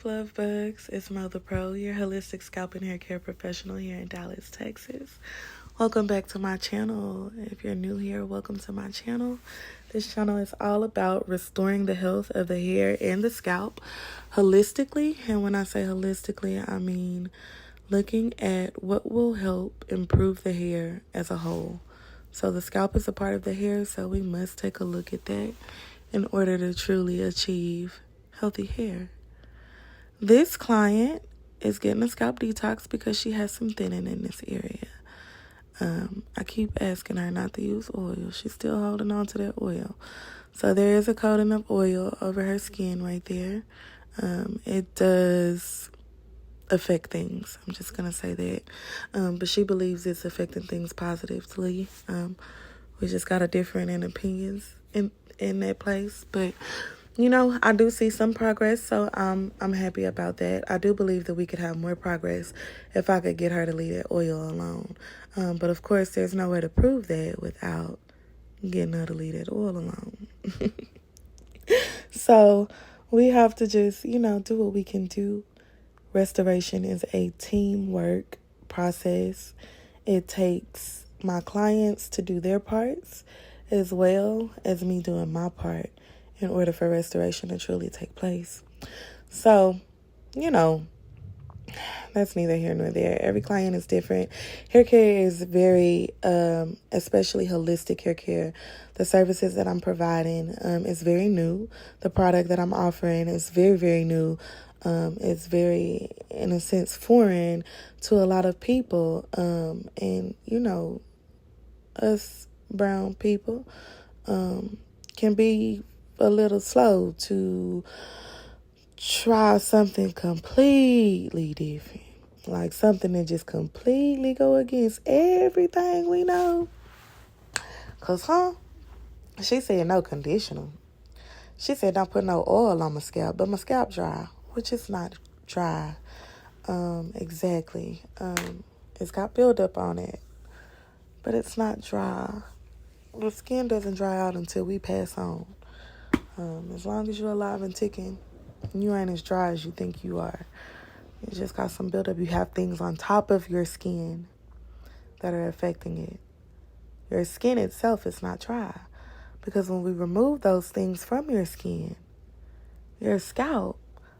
love bugs? It's Mo the Pro, your holistic scalp and hair care professional here in Dallas, Texas. Welcome back to my channel. If you're new here, welcome to my channel. This channel is all about restoring the health of the hair and the scalp holistically. And when I say holistically, I mean looking at what will help improve the hair as a whole. So the scalp is a part of the hair, so we must take a look at that in order to truly achieve healthy hair. This client is getting a scalp detox because she has some thinning in this area. I keep asking her not to use oil. She's still holding on to that oil. So there is a coating of oil over her skin right there. It does affect things. I'm just going to say that. But she believes it's affecting things positively. We just got a different in opinions in that place. But, you know, I do see some progress, so I'm happy about that. I do believe that we could have more progress if I could get her to leave that oil alone. But, of course, there's no way to prove that without getting her to leave that oil alone. So we have to just, do what we can do. Restoration is a teamwork process. It takes my clients to do their parts as well as me doing my part in order for restoration to truly take place. So, that's neither here nor there. Every client is different. Hair care is very, especially holistic hair care. The services that I'm providing is very new. The product that I'm offering is very, very new. It's very, in a sense, foreign to a lot of people. And, us brown people can be a little slow to try something completely different. Like something that just completely go against everything we know. Because, she said no conditioner. She said don't put no oil on my scalp, but my scalp dry, which is not dry. Exactly. It's got buildup on it, but it's not dry. The skin doesn't dry out until we pass on. As long as you're alive and ticking, you ain't as dry as you think you are. You just got some buildup. You have things on top of your skin that are affecting it. Your skin itself is not dry. Because when we remove those things from your skin, your scalp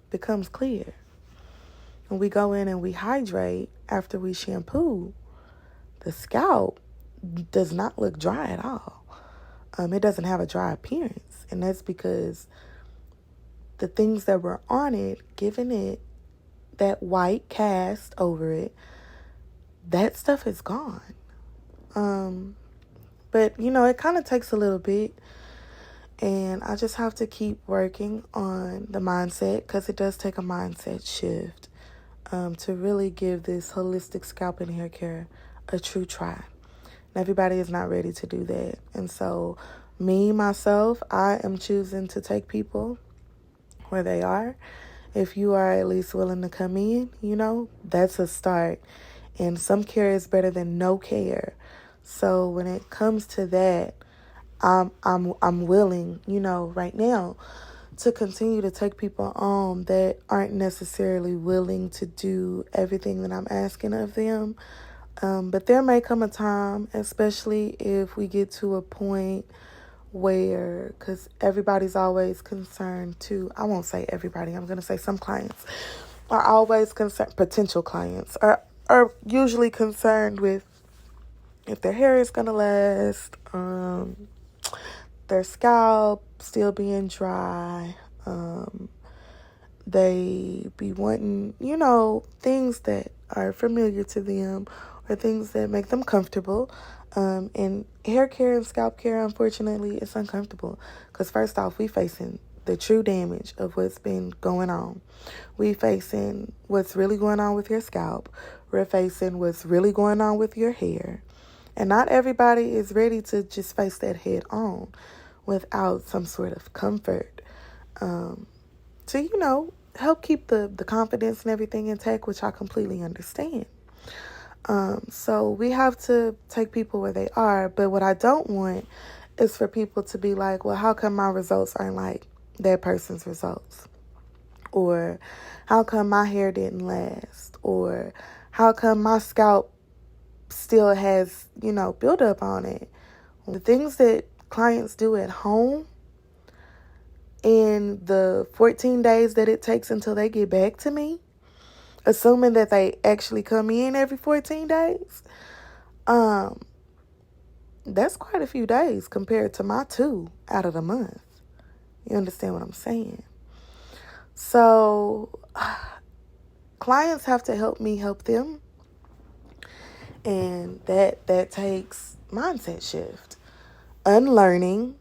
becomes clear. When we go in and we hydrate after we shampoo, the scalp does not look dry at all. It doesn't have a dry appearance. And that's because the things that were on it, giving it that white cast over it, that stuff is gone. But, it kind of takes a little bit. And I just have to keep working on the mindset, because it does take a mindset shift to really give this holistic scalp and hair care a true try. And everybody is not ready to do that. And so myself, I am choosing to take people where they are. If you are at least willing to come in, that's a start. And some care is better than no care. So when it comes to that, I'm willing, right now to continue to take people on that aren't necessarily willing to do everything that I'm asking of them. But there may come a time, especially if we get to a point where, because everybody's always concerned too. I won't say everybody. I'm going to say some clients are always concerned. Potential clients are usually concerned with if their hair is going to last, their scalp still being dry. They be wanting, things that are familiar to them or things that make them comfortable. And hair care and scalp care, unfortunately, is uncomfortable. Because first off, we facing the true damage of what's been going on. We facing what's really going on with your scalp. We're facing what's really going on with your hair. And not everybody is ready to just face that head on without some sort of comfort. To, help keep the confidence and everything intact, which I completely understand. So we have to take people where they are. But what I don't want is for people to be like, well, how come my results aren't like that person's results? Or how come my hair didn't last? Or how come my scalp still has, buildup on it? The things that clients do at home in the 14 days that it takes until they get back to me, assuming that they actually come in every 14 days, that's quite a few days compared to my 2 out of the month. You understand what I'm saying? So clients have to help me help them. And that takes mindset shift. Unlearning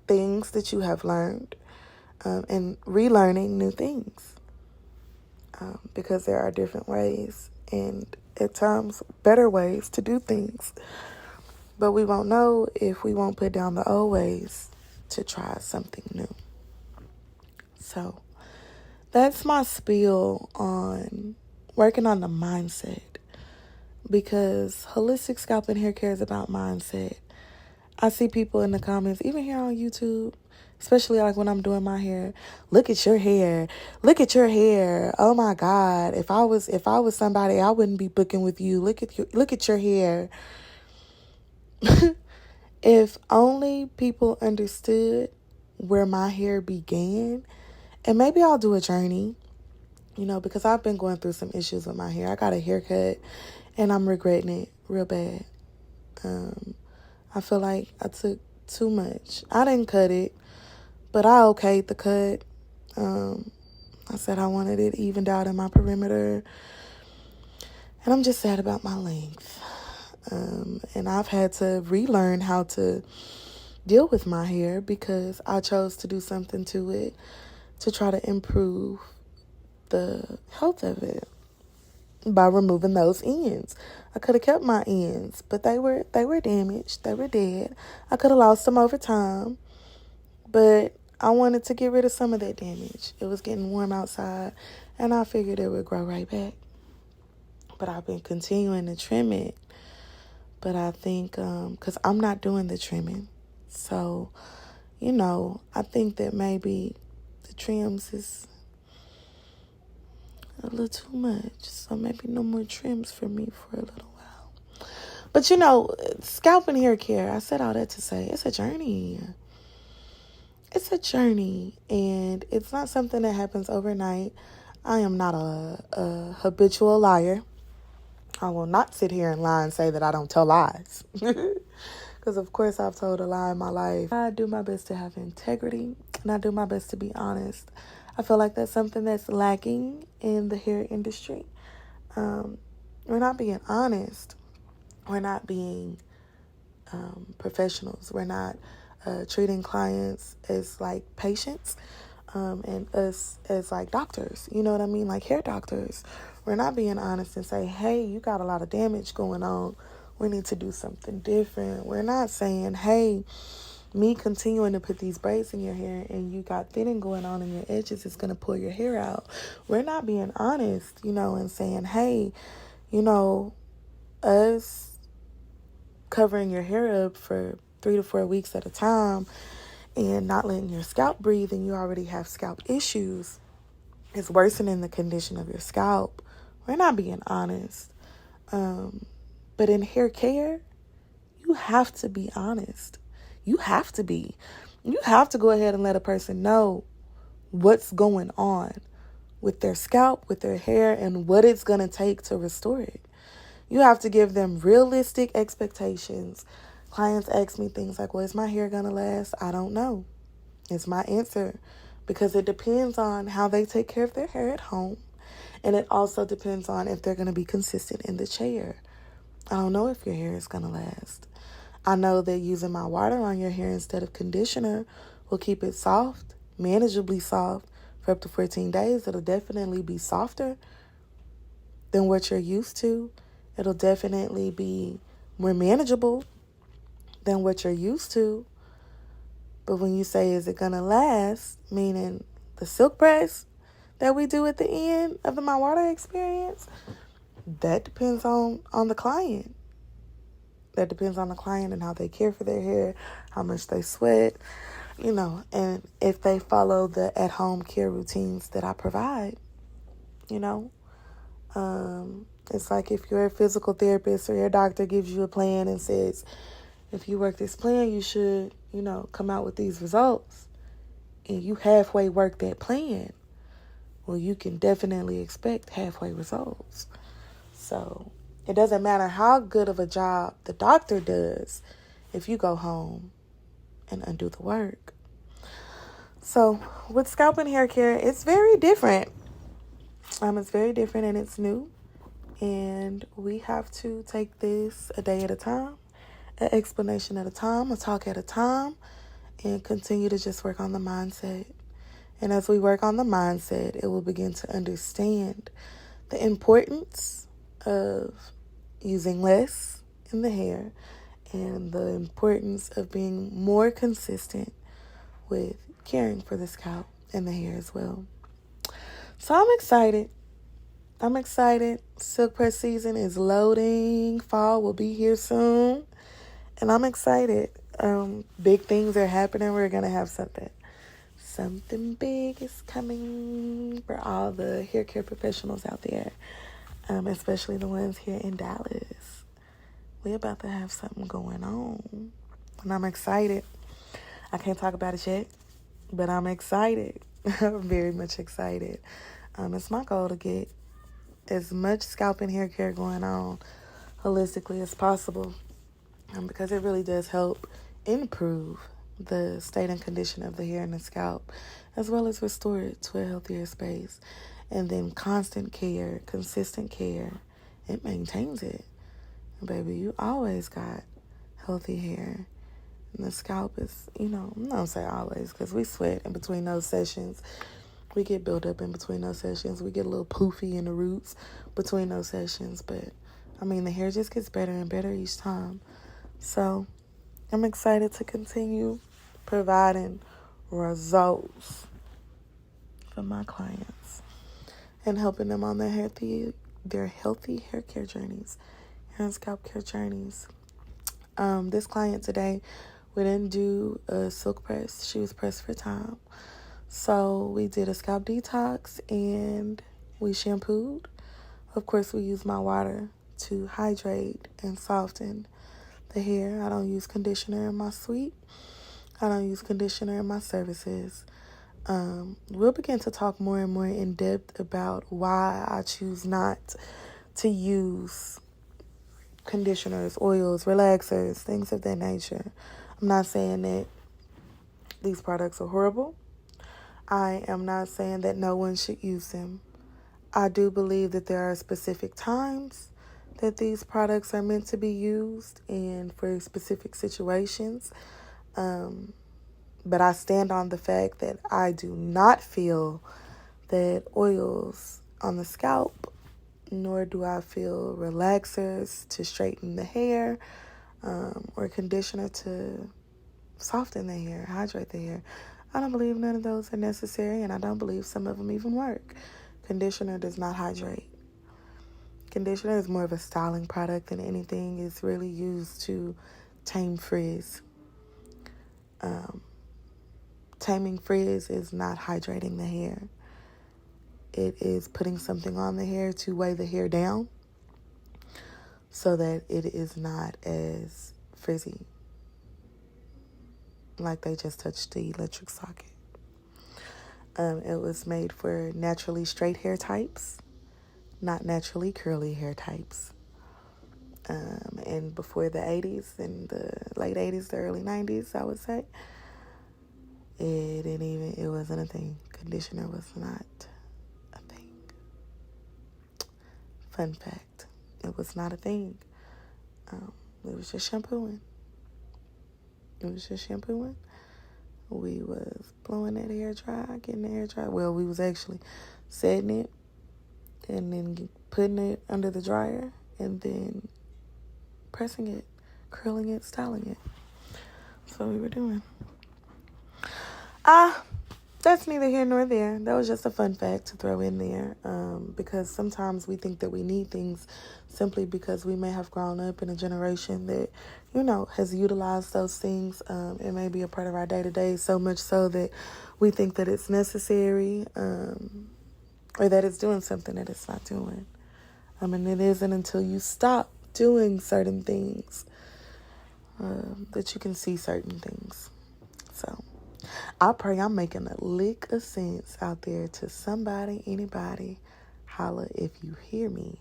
things that you have learned, and relearning new things. Because there are different ways and at times better ways to do things. But we won't know if we won't put down the old ways to try something new. So that's my spiel on working on the mindset, because holistic scalp and hair care is about mindset. I see people in the comments, even here on YouTube, especially like when I'm doing my hair. Look at your hair. Look at your hair. Oh my God. If I was somebody, I wouldn't be booking with you. Look at your hair. If only people understood where my hair began. And maybe I'll do a journey, because I've been going through some issues with my hair. I got a haircut and I'm regretting it real bad. I feel like I took too much. I didn't cut it, but I okayed the cut. I said I wanted it evened out in my perimeter. And I'm just sad about my length. And I've had to relearn how to deal with my hair because I chose to do something to it to try to improve the health of it by removing those ends. I could have kept my ends, but they were damaged. They were dead. I could have lost them over time, but I wanted to get rid of some of that damage. It was getting warm outside, and I figured it would grow right back. But I've been continuing to trim it. But I think, because I'm not doing the trimming, so, I think that maybe the trims is a little too much. So maybe no more trims for me for a little while. But scalp and hair care, I said all that to say it's a journey. It's a journey, and it's not something that happens overnight. I am not a habitual liar. I will not sit here and lie and say that I don't tell lies. Because, of course, I've told a lie in my life. I do my best to have integrity, and I do my best to be honest. I feel like that's something that's lacking in the hair industry. We're not being honest. We're not being professionals. We're not treating clients as like patients, and us as like doctors. You know what I mean? Like hair doctors. We're not being honest and say, hey, you got a lot of damage going on. We need to do something different. We're not saying, hey, me continuing to put these braids in your hair and you got thinning going on in your edges is going to pull your hair out. We're not being honest, and saying, hey, us covering your hair up for 3 to 4 weeks at a time and not letting your scalp breathe, and you already have scalp issues, is worsening the condition of your scalp. We're not being honest. But in hair care, you have to be honest. You have to be. You have to go ahead and let a person know what's going on with their scalp, with their hair, and what it's going to take to restore it. You have to give them realistic expectations. Clients ask me things like, well, is my hair going to last? I don't know. It's my answer, because it depends on how they take care of their hair at home. And it also depends on if they're going to be consistent in the chair. I don't know if your hair is going to last. I know that using my water on your hair instead of conditioner will keep it soft, manageably soft, for up to 14 days. It'll definitely be softer than what you're used to. It'll definitely be more manageable than what you're used to. But when you say, is it going to last, meaning the silk press that we do at the end of the My Water experience, that depends on the client. That depends on the client and how they care for their hair, how much they sweat, and if they follow the at-home care routines that I provide, it's like if your physical therapist or your doctor gives you a plan and says, if you work this plan, you should, come out with these results, and you halfway work that plan, well, you can definitely expect halfway results. So it doesn't matter how good of a job the doctor does if you go home and undo the work. So with scalp and hair care, it's very different. It's very different and it's new. And we have to take this a day at a time, an explanation at a time, a talk at a time, and continue to just work on the mindset. And as we work on the mindset, it will begin to understand the importance of using less in the hair and the importance of being more consistent with caring for the scalp and the hair as well. So I'm excited. Silk press season is loading. Fall will be here soon. And I'm excited. Big things are happening. We're going to have something big is coming for all the hair care professionals out there, especially the ones here in Dallas. We're about to have something going on, and I'm excited. I can't talk about it yet, but I'm excited. I'm very much excited. It's my goal to get as much scalp and hair care going on holistically as possible, because it really does help improve the state and condition of the hair and the scalp, as well as restore it to a healthier space. And then constant care, consistent care, it maintains it. And baby, you always got healthy hair. And the scalp is, I'm not going to say always, because we sweat in between those sessions. We get built up in between those sessions. We get a little poofy in the roots between those sessions. But, the hair just gets better and better each time. So, I'm excited to continue providing results for my clients and helping them on their healthy hair care journeys, hair and scalp care journeys. This client today, we didn't do a silk press. She was pressed for time. So we did a scalp detox and we shampooed. Of course, we used my water to hydrate and soften the hair. I don't use conditioner in my suite. I don't use conditioner in my services. We'll begin to talk more and more in depth about why I choose not to use conditioners, oils, relaxers, things of that nature. I'm not saying that these products are horrible. I am not saying that no one should use them. I do believe that there are specific times that these products are meant to be used and for specific situations. But I stand on the fact that I do not feel that oils on the scalp, nor do I feel relaxers to straighten the hair, or conditioner to soften the hair, hydrate the hair. I don't believe none of those are necessary, and I don't believe some of them even work. Conditioner does not hydrate. Conditioner is more of a styling product than anything. It's really used to tame frizz. Taming frizz is not hydrating the hair. It is putting something on the hair to weigh the hair down so that it is not as frizzy, like they just touched the electric socket. It was made for naturally straight hair types, not naturally curly hair types. And before the 80s, in the late 80s, the early 90s, I would say, it wasn't a thing. Conditioner was not a thing. Fun fact, it was not a thing. It was just shampooing. We was blowing that hair dry, getting the hair dry. Well, we was actually setting it and then putting it under the dryer and then pressing it, curling it, styling it. That's what we were doing. that's neither here nor there. That was just a fun fact to throw in there, because sometimes we think that we need things simply because we may have grown up in a generation that, has utilized those things. It may be a part of our day-to-day, so much so that we think that it's necessary, or that it's doing something that it's not doing. And it isn't until you stop doing certain things that you can see certain things. So I pray I'm making a lick of sense out there to somebody, anybody. Holla if you hear me.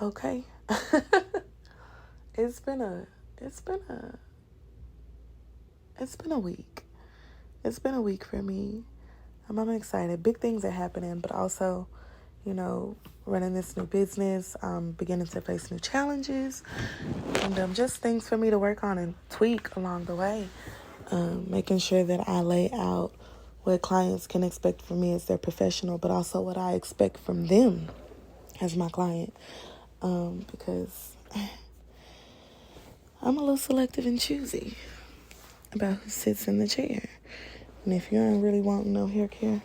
Okay. It's been a week. It's been a week for me. I'm excited. Big things are happening, but also, running this new business, I'm beginning to face new challenges, and just things for me to work on and tweak along the way. Making sure that I lay out what clients can expect from me as their professional, but also what I expect from them as my client. Because I'm a little selective and choosy about who sits in the chair. And if you ain't really wanting no hair care,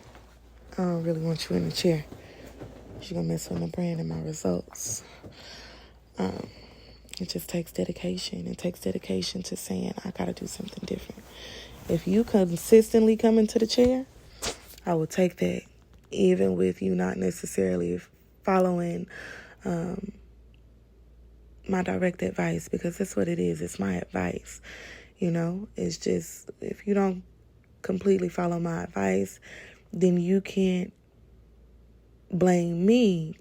I don't really want you in the chair. You're going to mess with my brand and my results. It just takes dedication. It takes dedication to saying, I got to do something different. If you consistently come into the chair, I will take that, even with you not necessarily following my direct advice, because that's what it is. It's my advice. It's just, if you don't completely follow my advice, then you can't blame me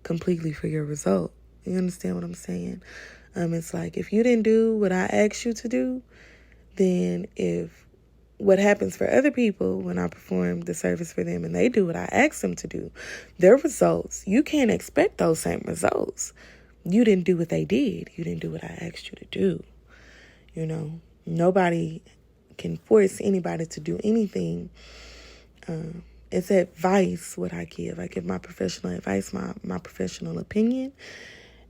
completely for your result. You understand what I'm saying? It's like, if you didn't do what I asked you to do, then if what happens for other people when I perform the service for them and they do what I asked them to do, their results, you can't expect those same results. You didn't do what they did. You didn't do what I asked you to do. Nobody can force anybody to do anything. It's advice what I give. I give my professional advice, my professional opinion,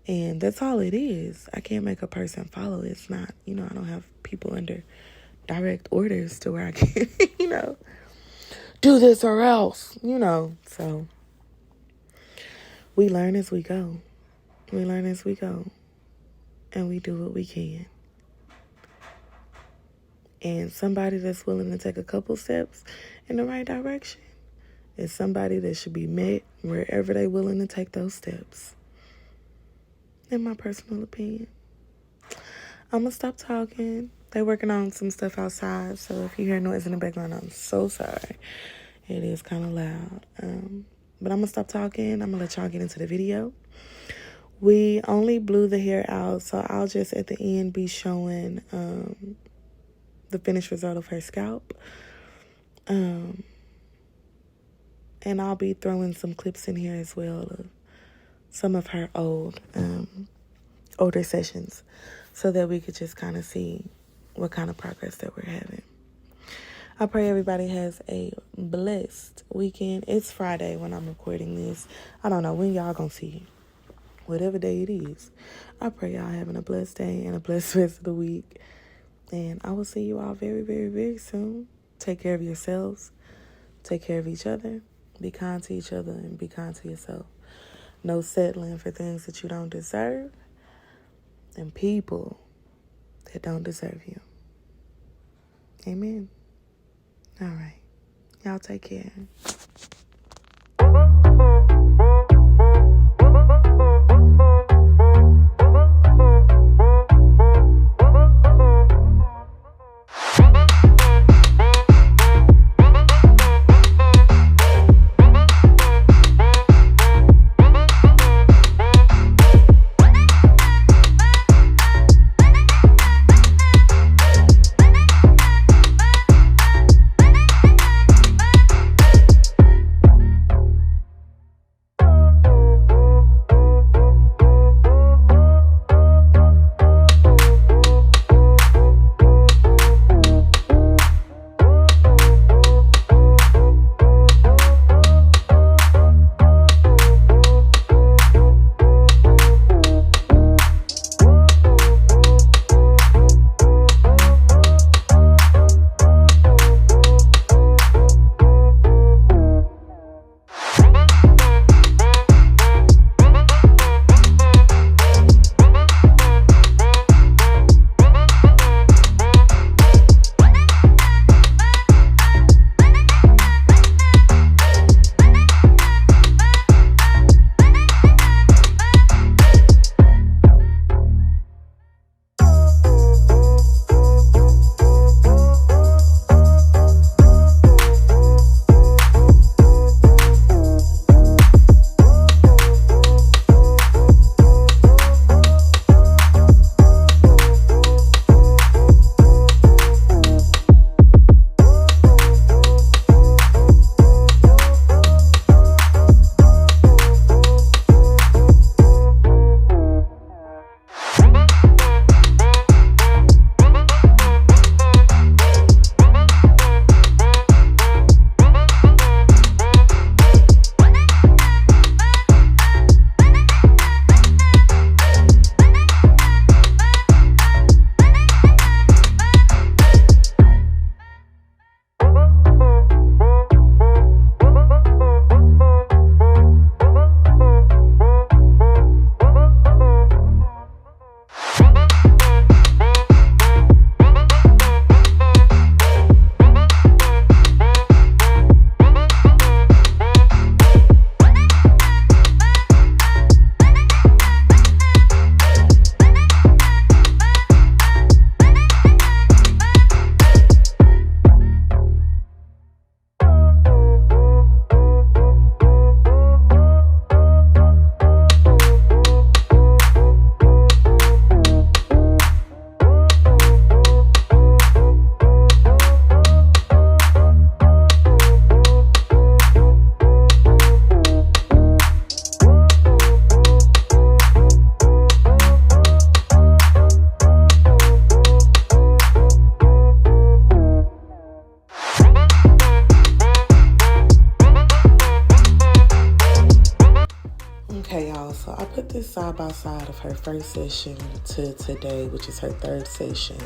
and that's all it is. I can't make a person follow. It's not, I don't have people under direct orders to where I can, do this or else, So we learn as we go. We learn as we go, and we do what we can. And somebody that's willing to take a couple steps in the right direction is somebody that should be met wherever they're willing to take those steps. In my personal opinion. I'm going to stop talking. They're working on some stuff outside, so if you hear noise in the background, I'm so sorry. It is kind of loud. But I'm going to stop talking. I'm going to let y'all get into the video. We only blew the hair out, so I'll just at the end be showing the finished result of her scalp. And I'll be throwing some clips in here as well of some of her older sessions, so that we could just kind of see what kind of progress that we're having. I pray everybody has a blessed weekend. It's Friday when I'm recording this. I don't know when y'all gonna see it. Whatever day it is. I pray y'all having a blessed day and a blessed rest of the week. And I will see you all very, very, very soon. Take care of yourselves. Take care of each other. Be kind to each other and be kind to yourself. No settling for things that you don't deserve. And people that don't deserve you. Amen. All right. Y'all take care. side by side of her first session to today, which is her third session,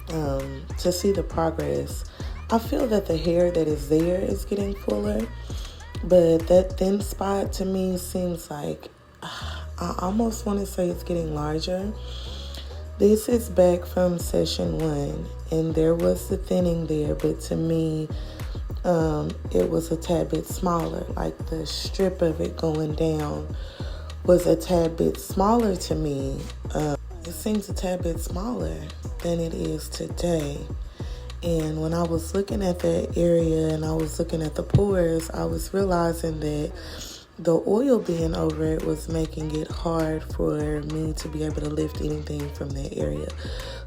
to see the progress. I feel that the hair that is there is getting fuller, but that thin spot to me seems like, I almost want to say it's getting larger. This is back from session 1, and there was the thinning there, but to me, it was a tad bit smaller. Like the strip of it going down was a tad bit smaller to me. It seems a tad bit smaller than it is today. And when I was looking at that area and I was looking at the pores, I was realizing that the oil being over it was making it hard for me to be able to lift anything from that area.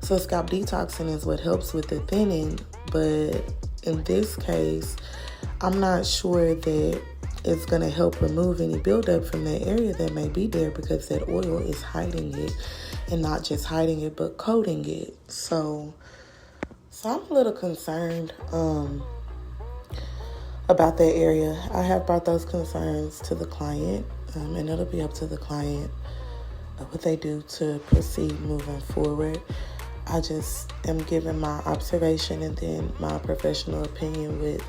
So scalp detoxing is what helps with the thinning, but in this case, I'm not sure that it's going to help remove any buildup from that area that may be there, because that oil is hiding it, and not just hiding it, but coating it. So I'm a little concerned about that area. I have brought those concerns to the client, and it'll be up to the client what they do to proceed moving forward. I just am giving my observation and then my professional opinion with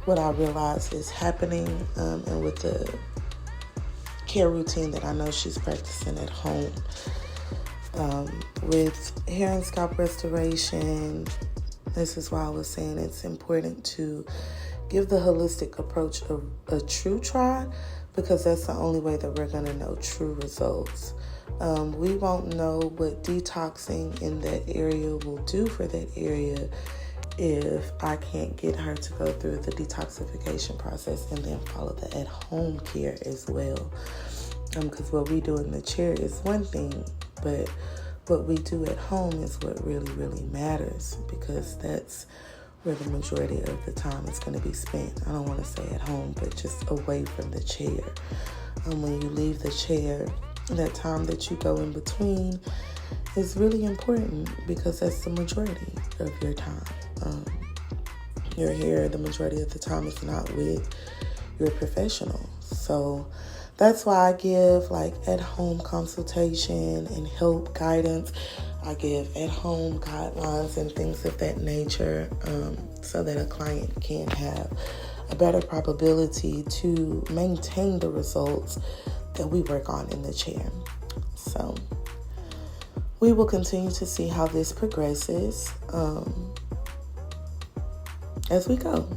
what I realize is happening, and with the care routine that I know she's practicing at home. With hair and scalp restoration, this is why I was saying it's important to give the holistic approach a true try, because that's the only way that we're going to know true results. We won't know what detoxing in that area will do for that area if I can't get her to go through the detoxification process and then follow the at-home care as well. Because what we do in the chair is one thing, but what we do at home is what really, really matters, because that's where the majority of the time is going to be spent. I don't want to say at home, but just away from the chair. When you leave the chair, that time that you go in between is really important, because that's the majority of your time. Your hair, the majority of the time, is not with your professional. So that's why I give like at-home consultation and help guidance. I give at-home guidelines and things of that nature, so that a client can have a better probability to maintain the results that we work on in the chair. So we will continue to see how this progresses as we go.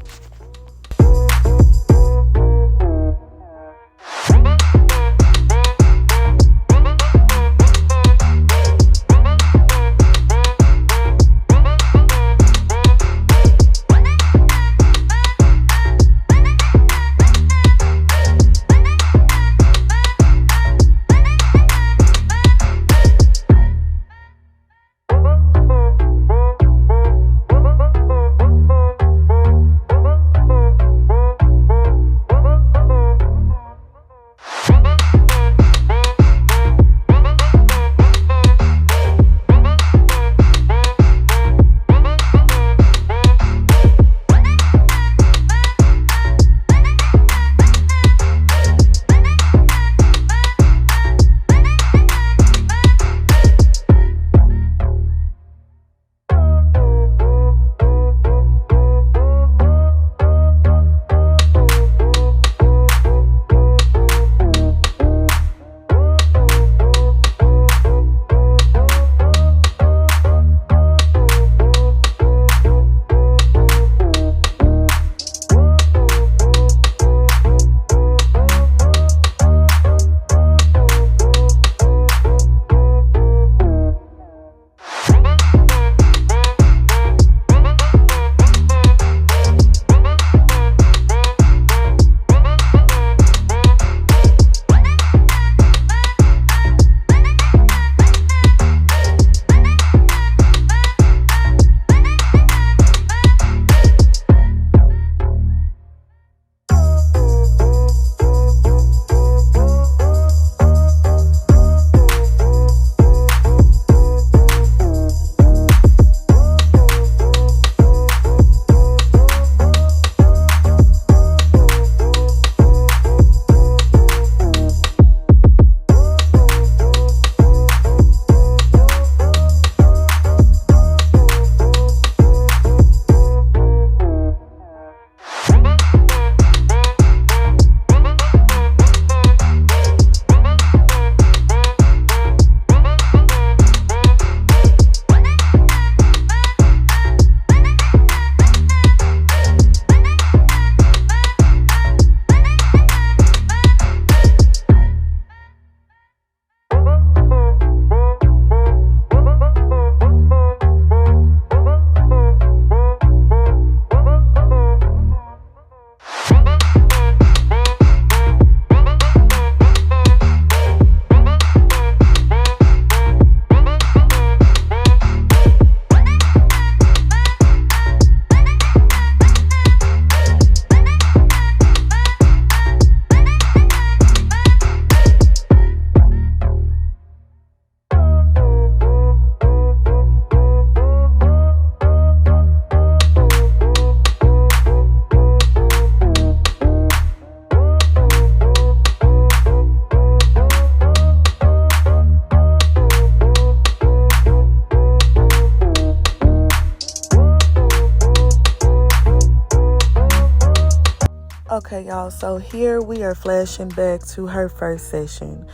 Okay, y'all, so here we are flashing back to her first session.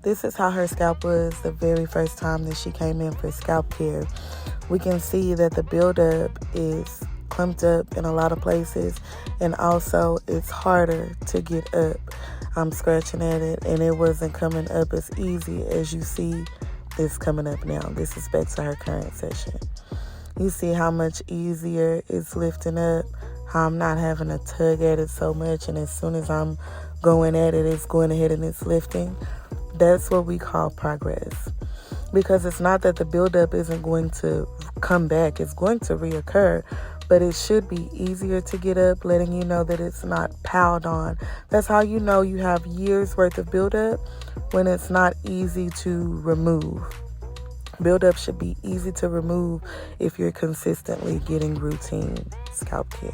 This is how her scalp was the very first time that she came in for scalp care. We can see that the buildup is clumped up in a lot of places, and also it's harder to get up. I'm scratching at it, and it wasn't coming up as easy as you see it's coming up now. This is back to her current session. You see how much easier it's lifting up, how I'm not having to tug at it so much, and as soon as I'm going at it, it's going ahead and it's lifting. That's what we call progress. Because it's not that the buildup isn't going to come back, it's going to reoccur, but it should be easier to get up, letting you know that it's not piled on. That's how you know you have years worth of buildup, when it's not easy to remove. Buildup should be easy to remove if you're consistently getting routine scalp care.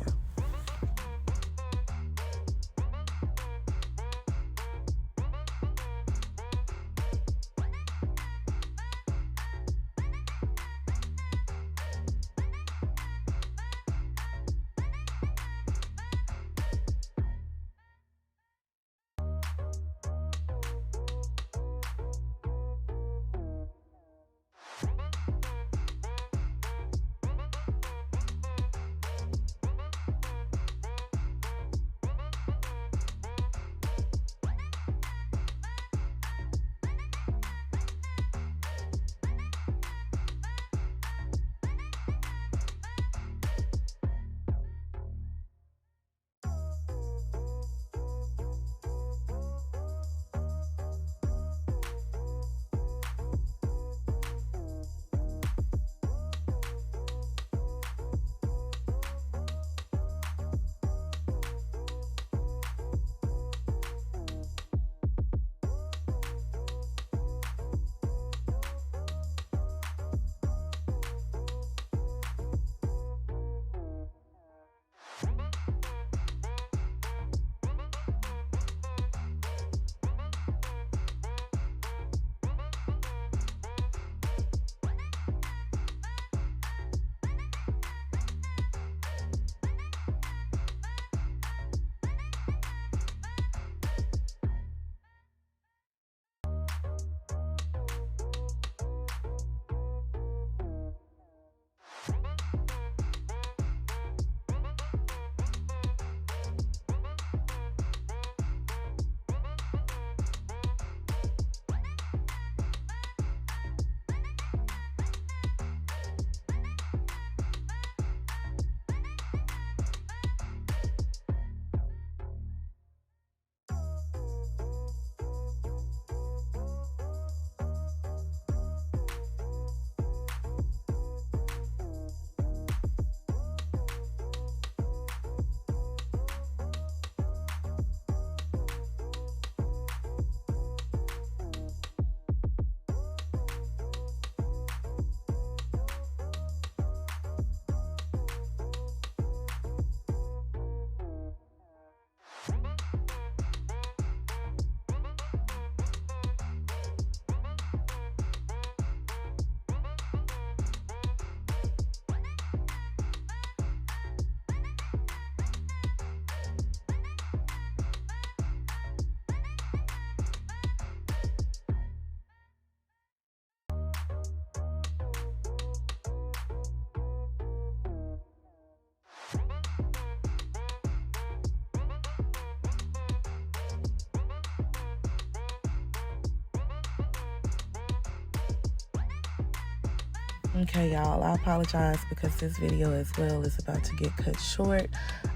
Okay, y'all, I apologize because this video as well is about to get cut short.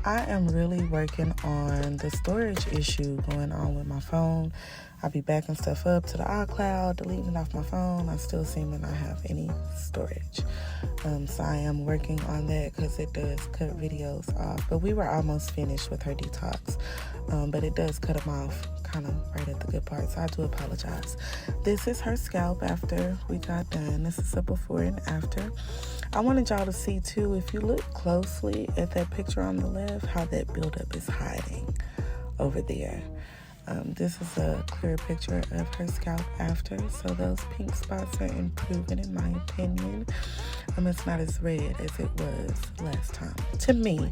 I am really working on the storage issue going on with my phone. I'll be backing stuff up to the iCloud, deleting it off my phone. I still seem to not have any storage. So I am working on that because it does cut videos off. But we were almost finished with her detox. But it does cut them off kind of right at the good part, so I do apologize. This is her scalp after we got done. This is a before and after. I wanted y'all to see too, if you look closely at that picture on the left, how that buildup is hiding over there. This is a clear picture of her scalp after, so those pink spots are improving in my opinion. It's not as red as it was last time to me.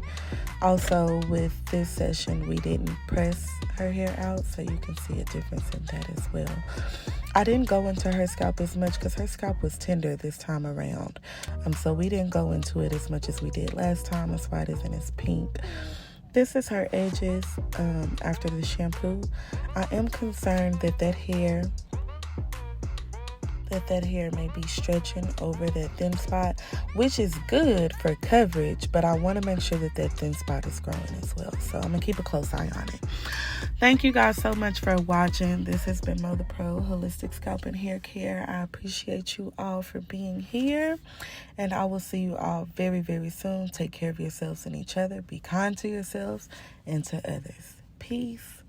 Also, with this session, we didn't press her hair out, so you can see a difference in that as well. I didn't go into her scalp as much because her scalp was tender this time around. So we didn't go into it as much as we did last time. That's why it isn't as pink. This is her edges after the shampoo. I am concerned that hair may be stretching over that thin spot, which is good for coverage, but I want to make sure that thin spot is growing as well. So I'm going to keep a close eye on it. Thank you guys so much for watching. This has been Mo the Pro, Holistic Scalp and Hair Care. I appreciate you all for being here, and I will see you all very, very soon. Take care of yourselves and each other. Be kind to yourselves and to others. Peace.